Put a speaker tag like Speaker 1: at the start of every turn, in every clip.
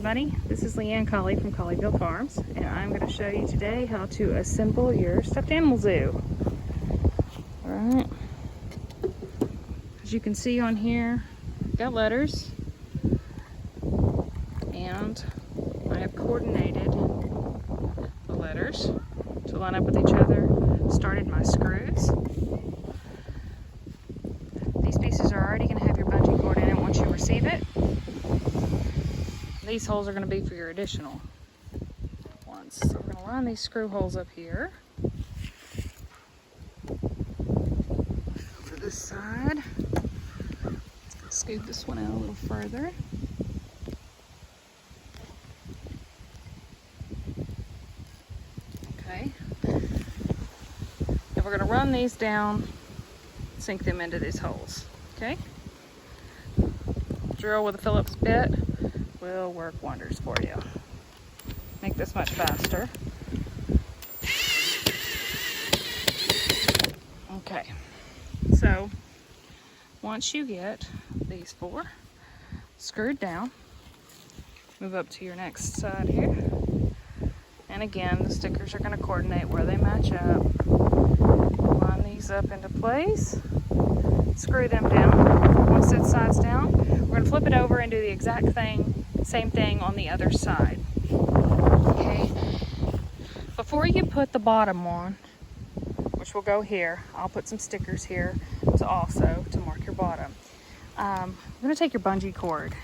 Speaker 1: everybody, this is Leanne Colley from Colleyville Farms, and I'm going to show you today how to assemble your stuffed animal zoo. Alright, as you can see on here, got letters, and I have coordinated the letters to line up with each other, started my screws. These pieces are already going to have your bungee cord in it once you receive it. These holes are going to be for your additional ones. So we're going to line these screw holes up here. For this side, scoot this one out a little further. Okay. And we're going to run these down, sink them into these holes. Okay. Drill with a Phillips bit will work wonders for you. Make this much faster. Okay, so once you get these four screwed down, move up to your next side here. And again, the stickers are going to coordinate where they match up. Line these up into place. Screw them down. Once that side's down, we're going to flip it over and do the exact same thing on the other side. Okay. Before you put the bottom on, which will go here, I'll put some stickers here to mark your bottom. I'm going to take your bungee cord,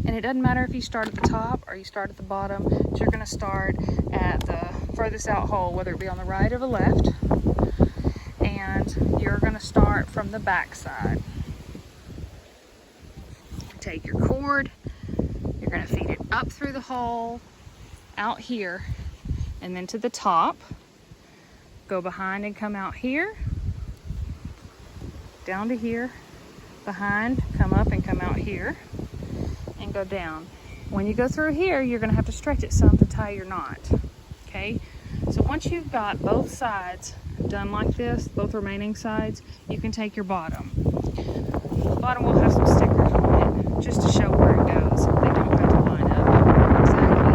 Speaker 1: and it doesn't matter if you start at the top or you start at the bottom. So you're going to start at the furthest out hole, whether it be on the right or the left, and you're going to start from the back side. Take your cord, you're going to feed it up through the hole, out here, and then to the top. Go behind and come out here, down to here, behind, come up and come out here, and go down. When you go through here, you're going to have to stretch it some to tie your knot. Okay, so once you've got both sides done like this, both remaining sides, you can take your bottom. The bottom will have some stickers on it just to show where it goes. They don't have to line up exactly.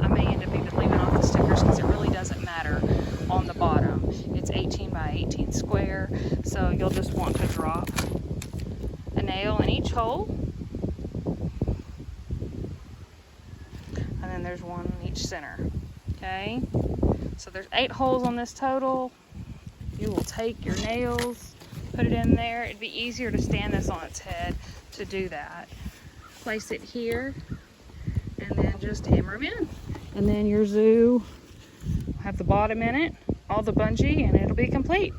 Speaker 1: I may end up even leaving off the stickers because it really doesn't matter on the bottom. It's 18 by 18 square, so you'll just want to drop a nail in each hole. And then there's one in each center. Okay, so there's 8 holes on this total. You will take your nails, put it in there. It'd be easier to stand this on its head to do that. Place it here, and then just hammer them in. And then your zoo will have the bottom in it, all the bungee, and it'll be complete.